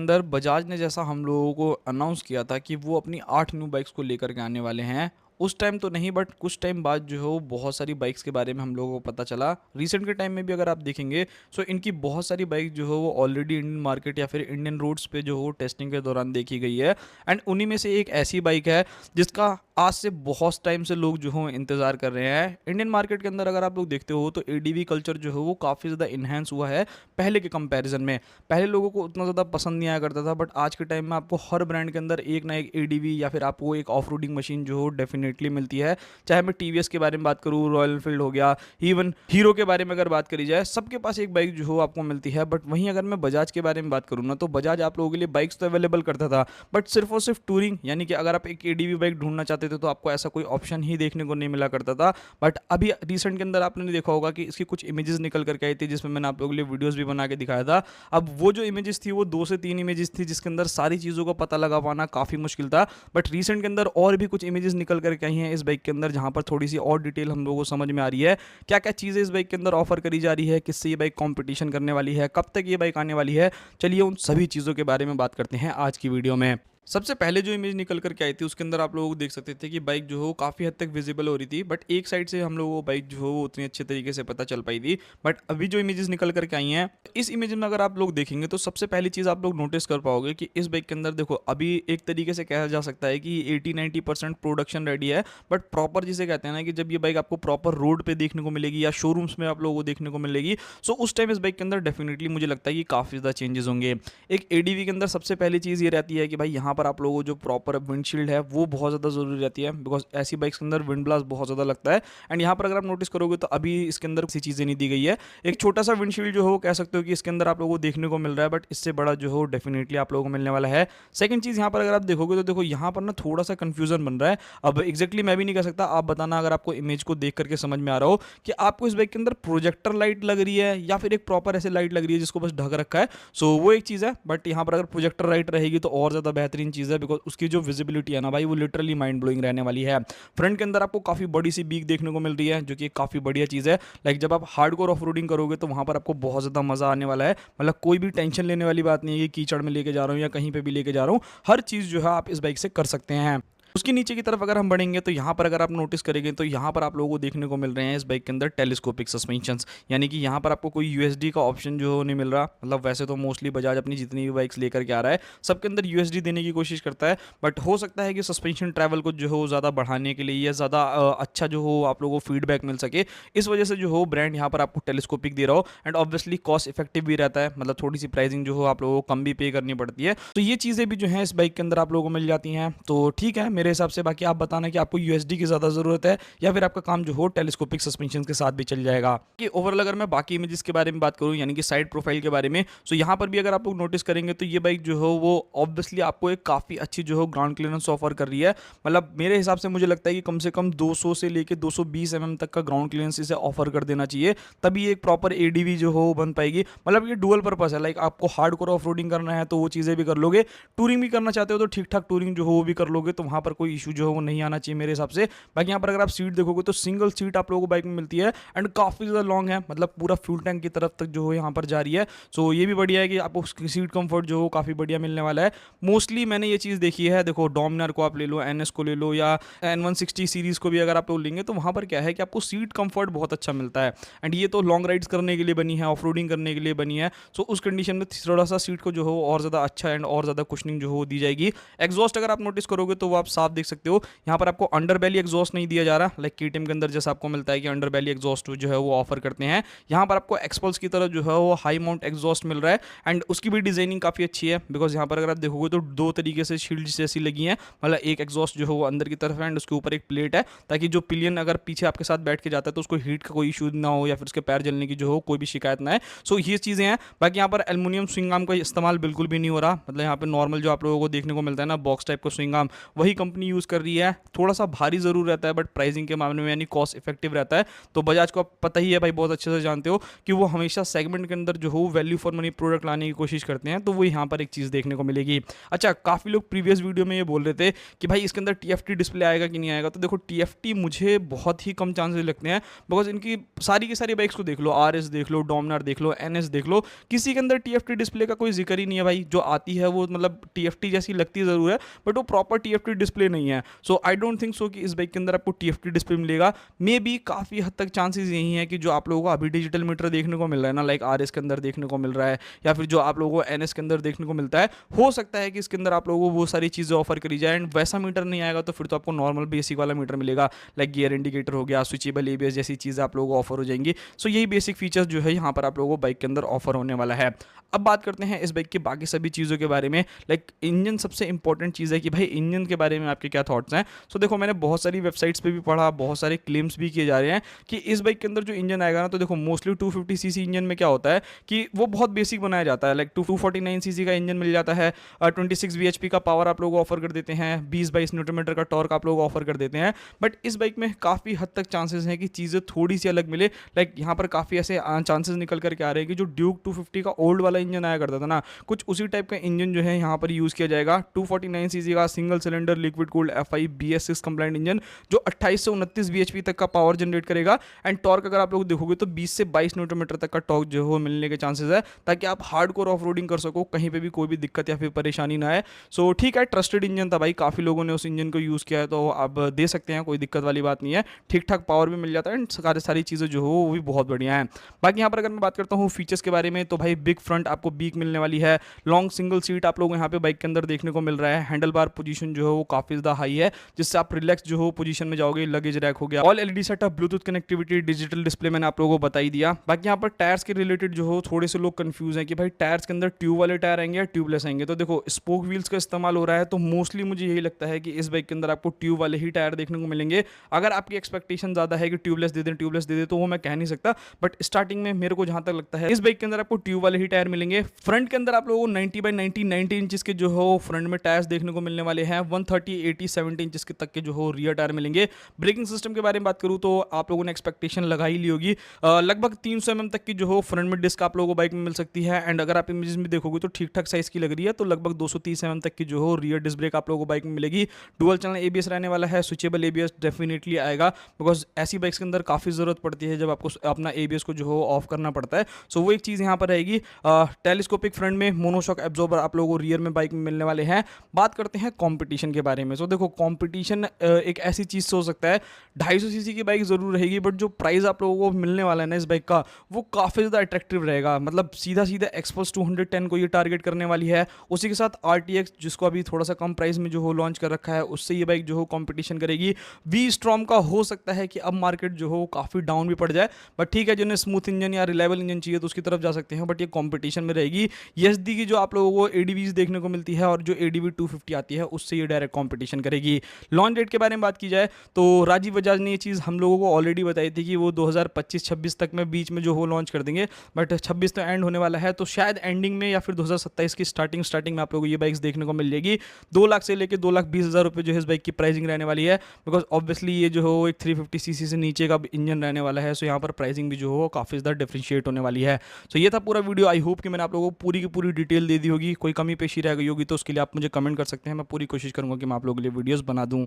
अंदर बजाज ने जैसा हम लोगों को अनाउंस किया था कि वो अपनी 8 न्यू बाइक्स को लेकर के आने वाले हैं। उस टाइम तो नहीं, बट कुछ टाइम बाद जो है वो बहुत सारी बाइक्स के बारे में हम लोगों को पता चला। रिसेंट के टाइम में भी अगर आप देखेंगे, सो इनकी बहुत सारी बाइक जो है वो ऑलरेडी इंडियन मार्केट या फिर इंडियन रोड्स पे जो हो टेस्टिंग के दौरान देखी गई है। एंड उन्हीं में से एक ऐसी बाइक है जिसका आज से बहुत टाइम से लोग जो हो इंतज़ार कर रहे हैं। इंडियन मार्केट के अंदर अगर आप लोग देखते हो तो एडीवी कल्चर जो है वो काफ़ी ज़्यादा इन्हेंस हुआ है पहले के कंपैरिजन में। पहले लोगों को उतना ज़्यादा पसंद नहीं आया करता था, बट आज के टाइम में आपको हर ब्रांड के अंदर एक ना एक एडीवी या फिर आपको एक ऑफ रोडिंग मशीन जो हो डेफिनेटली मिलती है। चाहे मैं टीवीएस के बारे में बात करूँ, रॉयल एनफील्ड हो गया, इवन हीरो के बारे में अगर बात करी जाए, सबके पास एक बाइक जो हो आपको मिलती है। बट वहीं अगर मैं बजाज के बारे में बात करूँ ना, तो बजाज आप लोगों के लिए बाइक्स तो अवेलेबल करता था, बट सिर्फ और सिर्फ टूरिंग, यानी कि अगर आप एक एडीवी बाइक ढूंढना चाहते थे तो आपको ऐसा कोई ऑप्शन ही देखने को नहीं मिला करता था। बट अभी रिसेंट के अंदर आपने देखा होगा कि इसकी कुछ इमेजेस निकल करके आई थी, जिसमें मैंने आप लोगों के लिए वीडियोस भी बना के दिखाया था। अब वो जो इमेजेस थी वो 2 से 3 इमेजेस थी, जिसके अंदर सारी चीज़ों को पता लगा पाना काफ़ी मुश्किल था। बट रिसेंट के अंदर और भी कुछ इमेजेस निकल करके आई हैं इस बाइक के अंदर, जहाँ पर थोड़ी सी और डिटेल हम लोगों को समझ में आ रही है क्या क्या चीज़ें इस बाइक के अंदर ऑफर करी जा रही है, किससे ये बाइक कॉम्पिटिशन करने वाली है, कब तक ये बाइक आने वाली है। चलिए उन सभी चीज़ों के बारे में बात करते हैं आज की वीडियो में। सबसे पहले जो इमेज निकल करके आई थी उसके अंदर आप लोग देख सकते थे कि बाइक जो है वो काफ़ी हद तक विजिबल हो रही थी, बट एक साइड से हम लोगों को बाइक जो है वो उतनी अच्छे तरीके से पता चल पाई थी। बट अभी जो इमेजेस निकल करके आई हैं, इस इमेज में अगर आप लोग देखेंगे तो सबसे पहली चीज़ आप लोग नोटिस कर पाओगे कि इस बाइक के अंदर देखो, अभी एक तरीके से कहा जा सकता है कि 80-90% प्रोडक्शन रेडी है। बट प्रॉपर जिसे कहते हैं ना, कि जब ये बाइक आपको प्रॉपर रोड पे देखने को मिलेगी या शोरूम्स में आप लोगों को देखने को मिलेगी, सो उस टाइम इस बाइक के अंदर डेफिनेटली मुझे लगता है कि काफ़ी ज़्यादा चेंजेस होंगे। एक एडीवी के अंदर सबसे पहली चीज़ ये रहती है कि भाई यहाँ पर आप लोगों को जो प्रॉपर विंडशील्ड है वो बहुत ज़्यादा ज़रूरी रहती है, बिकॉज ऐसी बाइक्स के अंदर विंड ब्लास्ट बहुत ज़्यादा लगता है। एंड यहाँ पर अगर आप नोटिस करोगे तो अभी इसके अंदर किसी चीज़ें नहीं दी गई है। एक छोटा सा विंडशील्ड जो हो कह सकते हो कि इसके अंदर आप लोगों को देखने को मिल रहा है, बट इससे बड़ा जो हो डेफिनेटली आप लोगों को मिलने वाला है। सेकंड चीज़ यहाँ पर अगर आप देखोगे तो देखो यहाँ पर ना थोड़ा सा कंफ्यूजन बन रहा है। अब एग्जैक्टली मैं भी नहीं कह सकता, आप बताना अगर आपको इमेज को देख करके समझ में आ रहा हो कि आपको इस बाइक के अंदर प्रोजेक्टर लाइट लग रही है या फिर एक प्रॉपर ऐसे लाइट लग रही है जिसको बस ढक रखा है। सो वो एक चीज़ है, बट यहाँ पर अगर प्रोजेक्टर लाइट रहेगी तो और ज़्यादा बेहतरीन चीज़ है, बिकॉज उसकी जो विजिबिलिटी है ना भाई, वो लिटरली माइंड ब्लोइंग रहने वाली है। फ्रंट के अंदर आपको काफ़ी बड़ी सी बीक देखने को मिल रही है, जो कि काफ़ी बढ़िया चीज़ है। लाइक जब आप हार्डकोर ऑफ रोडिंग करोगे तो वहाँ पर आपको बहुत ज़्यादा मज़ा आने वाला है। मतलब कोई भी टेंशन लेने वाली बात नहीं है कि कीचड़ में लेके जा रहा हूँ या कहीं पे भी लेके जा रहा हूँ, हर चीज़ जो है आप इस बाइक से कर सकते हैं। उसके नीचे की तरफ अगर हम बढ़ेंगे तो यहाँ पर अगर आप नोटिस करेंगे तो यहाँ पर आप लोगों को देखने को मिल रहे हैं इस बाइक के अंदर टेलीस्कोपिक सस्पेंशंस, यानी कि यहाँ पर आपको कोई यूएसडी का ऑप्शन जो नहीं मिल रहा। मतलब वैसे तो मोस्टली बजाज अपनी जितनी भी बाइक्स लेकर के आ रहा है सबके अंदर यूएसडी देने की कोशिश करता है, बट हो सकता है कि सस्पेंशन ट्रैवल को जो हो ज़्यादा बढ़ाने के लिए या ज़्यादा अच्छा जो हो आप लोगों को फीडबैक मिल सके, इस वजह से जो हो ब्रांड यहाँ पर आपको टेलीस्कोपिक दे रहा हो। एंड ऑब्वियसली कॉस्ट इफेक्टिव भी रहता है, मतलब थोड़ी सी प्राइसिंग जो हो आप लोगों को कम भी पे करनी पड़ती है। तो ये चीज़ें भी जो है इस बाइक के अंदर आप लोगों को मिल जाती हैं, तो ठीक है मेरे हिसाब से। बाकी आप बताना कि आपको यूएसडी की ज़्यादा ज़रूरत है या फिर आपका काम जो हो टेलीस्कोपिक सस्पेंशन के साथ भी चल जाएगा। कि ओवरऑल अगर मैं बाकी इमेजेस के बारे में बात करूं, यानी कि साइड प्रोफाइल के बारे में, तो यहाँ पर भी अगर आप लोग नोटिस करेंगे तो ये बाइक जो हो वो ऑब्वियसली आपको एक काफ़ी अच्छी जो हो ग्राउंड क्लियरेंस ऑफर कर रही है। मतलब मेरे हिसाब से मुझे लगता है कि कम से कम 200 से लेकर 220 तक का ग्राउंड क्लियरेंस इसे ऑफर कर देना चाहिए, तभी एक प्रॉपर एडीवी जो हो बन पाएगी। मतलब ये डुअल पर्पस है, लाइक आपको हार्डकोर ऑफ रोडिंग करना है तो वो चीज़ें भी कर लोगे, टूरिंग भी करना चाहते हो तो ठीक ठाक टूरिंग जो हो वो भी कर लोगे, तो वहाँ पर कोई इशू जो हो वो नहीं आना चाहिए मेरे हिसाब से। बाकी यहाँ पर अगर आप सीट देखोगे तो सिंगल सीट आप लोगों को बाइक में मिलती है एंड काफ़ी ज़्यादा लॉन्ग है, मतलब पूरा फ्यूल टैंक की तरफ तक जो है यहाँ पर जा रही है। सो ये भी बढ़िया है कि आपको सीट कंफर्ट जो हो काफ़ी बढ़िया मिलने वाला है। मोस्टली मैंने ये चीज़ देखी है, देखो डोमिनार को आप ले लो, एनएस को ले लो, या N160 सीरीज़ को भी अगर आप लोग लेंगे तो वहाँ पर क्या है कि आपको सीट कंफर्ट बहुत अच्छा मिलता है। एंड ये तो लॉन्ग राइड्स करने के लिए बनी है, ऑफ रोडिंग करने के लिए बनी है। सो उस कंडीशन में थोड़ा सा सीट को जो हो और ज़्यादा अच्छा एंड और ज़्यादा कुशनिंग जो हो दी जाएगी। एग्जॉस्ट अगर आप नोटिस करोगे तो वो आप साफ देख सकते हो, यहाँ पर आपको अंडर बैली एग्जॉस्ट नहीं दिया जा रहा, लाइक केटीएम के अंदर जैसा आपको मिलता है कि अंडर बैली एग्जॉस्ट जो है वो ऑफर करते हैं। यहाँ पर आपको एक्सपल्स की तरफ जो है वो हाई माउंट एग्जॉस्ट मिल रहा है एंड उसकी भी डिजाइनिंग काफ़ी अच्छी है, बिकॉज यहाँ पर अगर आप देखोगे तो दो तरीके से शील्ड जैसी लगी हैं। मतलब एक एग्जॉस्ट जो है वो अंदर की तरफ है एंड उसके ऊपर एक प्लेट है, ताकि जो पिलियन अगर पीछे आपके साथ बैठ के जाता है तो उसको हीट का कोई इशू ना हो या फिर उसके पैर जलने की जो हो कोई भी शिकायत ना है। सो ये चीज़ें हैं। बाकी यहाँ पर एल्युमिनियम स्विंग आर्म का इस्तेमाल बिल्कुल भी नहीं हो रहा, मतलब यहाँ पर नॉर्मल जो आप लोगों को देखने को मिलता है ना बॉक्स टाइप का स्विंग आर्म, वही कंपनी यूज़ कर रही है, थोड़ा सा भारी ज़रूर रहता है बट प्राइसिंग के मामले में यानी कॉस्ट इफेक्टिव रहता है। तो बजाज को आप पता ही है भाई, बहुत अच्छे से जानते हो कि वो हमेशा सेगमेंट के अंदर जो हो वैल्यू फॉर मनी प्रोडक्ट लाने की कोशिश करते हैं, तो वो यहाँ पर एक चीज़ देखने को मिलेगी। अच्छा, काफ़ी लोग प्रीवियस वीडियो में ये बोल रहे थे कि भाई इसके अंदर TFT डिस्प्ले आएगा कि नहीं आएगा। तो देखो TFT मुझे बहुत ही कम चांसेस लगते हैं, बिकॉज इनकी सारी की सारी बाइक्स को देख लो, RS देख लो, डोमिनार देख लो, NS देख लो, किसी के अंदर TFT डिस्प्ले का कोई जिक्र ही नहीं है भाई। जो आती है वो मतलब TFT जैसी लगती ज़रूर है बट वो प्रॉपर TFT डिस्प्ले नहीं है। सो आई डोंट थिंक सो कि इस बाइक के अंदर आपको TFT डिस्प्ले मिलेगा। मे बी काफ़ी हद तक चांसेस यही है कि जो आप लोगों को अभी डिजिटल मीटर देखने को मिल रहा है ना, लाइक RS के अंदर देखने को मिल रहा है या फिर जो आप लोगों को NS के अंदर देखने को मिलता है, हो सकता है कि इसके अंदर आप लोगों को वो सारी चीज़ें ऑफर करी जाए। एंड वैसा मीटर नहीं आएगा तो फिर तो आपको नॉर्मल बेसिक वाला मीटर मिलेगा, लाइक गियर इंडिकेटर हो गया, स्विचेबल ABS जैसी चीज़ें आप लोगों को ऑफर हो जाएंगी। सो यही बेसिक फीचर्स जो है यहाँ पर आप लोगों को बाइक के अंदर ऑफर होने वाला है। अब बात करते हैं इस बाइक की बाकी सभी चीज़ों के बारे में। लाइक इंजन सबसे इंपॉर्टेंट चीज़ है कि भाई इंजन के बारे में आपके क्या थॉट्स हैं। सो देखो, मैंने बहुत सारी वेबसाइट्स पे भी पढ़ा, बहुत सारे क्लेम्स भी किए जा रहे हैं कि इस बाइक के अंदर जो इंजन आएगा ना, तो देखो मोस्टली 250cc इंजन में क्या होता है कि वो बहुत बेसिक बनाया जाता है। लाइक 249cc का इंजन मिल जाता है, 26 bhp का पावर आप लोग ऑफर कर देते हैं, 20-22 न्यूटन मीटर का टॉर्क आप लोग ऑफर कर देते हैं। बट इस बाइक में काफ़ी हद तक चांसेस हैं कि चीज़ें थोड़ी सी अलग मिले। लाइक यहाँ पर काफ़ी ऐसे चांसेस निकल करके आ रहे हैं कि जो ड्यूक 250 का ओल्ड वाला इंजन आया करता था ना, कुछ उसी टाइप का इंजन जो है यहाँ पर यूज़ किया जाएगा। 249cc का single cylinder liquid cooled FI BS6 complaint engine जो 28 से 29 bhp तक का पावर जनरेट करेगा। एंड टॉर्क अगर आप लोग देखोगे तो 20 से 22 न्यूटन मीटर तक का टॉर्क जो है मिलने के चांसेस है, ताकि आप हार्डकोर ऑफ रोडिंग कर सको, कहीं पे भी कोई भी दिक्कत या फिर परेशानी ना आए। सो ठीक है, ट्रस्टेड इंजन था भाई, काफ़ी लोगों ने उस इंजन को यूज़ किया है, तो आप दे सकते हैं, कोई दिक्कत वाली बात नहीं है। ठीक ठाक पावर भी मिल जाता है एंड सारी चीज़ें जो हो वो भी बहुत बढ़िया है। बाकी यहाँ पर अगर मैं बात करता हूँ फीचर्स के बारे में, तो भाई बिग फ्रंट आपको बीक मिलने वाली है, लॉन्ग सिंगल सीट आप लोगों को यहाँ पे बाइक के अंदर देखने को मिल रहा है, हैंडल बार पोजीशन जो है वो काफ़ी ज़्यादा हाई है, जिससे आप रिलैक्स जो हो पोजीशन में जाओगे। लगेज रैक हो गया, all LED setup, Bluetooth connectivity, digital display मैंने आप लोगों को बता ही दिया। बाकी यहाँ पर टायर्स के रिलेटेड जो हो थोड़े से लोग कंफ्यूज हैं कि भाई टायर्स के अंदर ट्यूब वाले टायर आएंगे या ट्यूबलेस आएंगे। तो देखो, स्पोक व्हील्स का इस्तेमाल हो रहा है, तो मोस्टली मुझे यही लगता है कि इस बाइक के अंदर आपको ट्यूब वाले ही टायर देखने को मिलेंगे। अगर आपकी एक्सपेक्टेशन ज़्यादा है कि ट्यूबलेस दे दें तो वो मैं कह नहीं सकता, बट स्टार्टिंग में मेरे को जहाँ तक लगता है इस बाइक के अंदर आपको ट्यूब वाले ही टायर मिलेंगे। फ्रंट के अंदर आप लोगों को 90x90 इंचेस के जो हो फ्रंट में टायर्स देखने को मिलने वाले हैं, 130, 80, 70 इंचेस के तक के जो हो रियर टायर मिलेंगे। ब्रेकिंग सिस्टम के बारे में बात करूँ तो आप लोगों ने एक्सपेक्टेशन लगा ही ली होगी, लगभग 300 mm तक की जो हो फ्रंट में डिस्क आप लोगों को बाइक में मिल सकती है। एंड अगर आप इमेजेस में देखोगे तो ठीक ठाक साइज की लग रही है, तो लगभग 230 mm तक की जो हो रियर डिस्क ब्रेक आप लोगों को बाइक में मिलेगी। डुअल चैनल ABS रहने वाला है, स्विचेबल ABS डेफिनेटली आएगा, बिकॉज ऐसी बाइक्स के अंदर काफ़ी ज़रूरत पड़ती है जब आपको अपना ABS को जो हो ऑफ करना पड़ता है। सो वो एक चीज़ यहाँ पर रहेगी। टेलीस्कोपिक फ्रंट में मोनोशॉक एब्जॉर्बर आप लोगों को रियर में बाइक में मिलने वाले हैं। बात करते हैं कंपटीशन के बारे में। सो देखो, कंपटीशन एक ऐसी चीज़ से हो सकता है, 250cc की बाइक ज़रूर रहेगी, बट जो प्राइस आप लोगों को मिलने वाला है ना इस बाइक का, वो काफ़ी ज़्यादा अट्रैक्टिव रहेगा। मतलब सीधा एक्सपल्स 210 को ये टारगेट करने वाली है, उसी के साथ RTX जिसको अभी थोड़ा सा कम प्राइस में जो हो लॉन्च कर रखा है, उससे ये बाइक जो हो कंपटीशन करेगी। V-Strom का हो सकता है कि अब मार्केट जो हो काफ़ी डाउन भी पड़ जाए, बट ठीक है, जिन्हें स्मूथ इंजन या रिलायबल इंजन चाहिए तो उसकी तरफ जा सकते हैं, बट ये कंपटीशन में रहेगी। YSD की जो आप लोगों को ADVs देखने को मिलती है और जो ADV 250 आती है, उससे ये डायरेक्ट कंपटीशन करेगी। लॉन्च डेट के बारे में बात की जाए तो राजीव बजाज ने ये चीज़ हम लोगों को ऑलरेडी बताई थी कि वो 2025-26 तक में बीच में जो हो लॉन्च कर देंगे, बट 26 तो एंड होने वाला है, तो शायद एंडिंग में या फिर 2027 की स्टार्टिंग में आप लोगों को ये बाइक्स देखने को मिल जाएगी। 2 लाख से लेकर 2,20,000 रुपये जो है इस बाइक की प्राइसिंग रहने वाली है, बिकॉज ऑब्वियसली ये जो हो एक 350cc से नीचे का इंजन रहने वाला है। सो यहाँ पर प्राइसिंग भी जो हो काफ़ी ज़्यादा डिफरेंशिएट होने वाली है। सो ये था पूरा वीडियो। आई होप कि मैंने आप लोगों को पूरी की पूरी डिटेल दे दी होगी, कोई कमी पेशी रह गई होगी तो उसके लिए आप मुझे कमेंट कर सकते हैं, मैं पूरी कोशिश करूँगा कि मैं आप लोगों के लिए वीडियोज़ बना दूँ।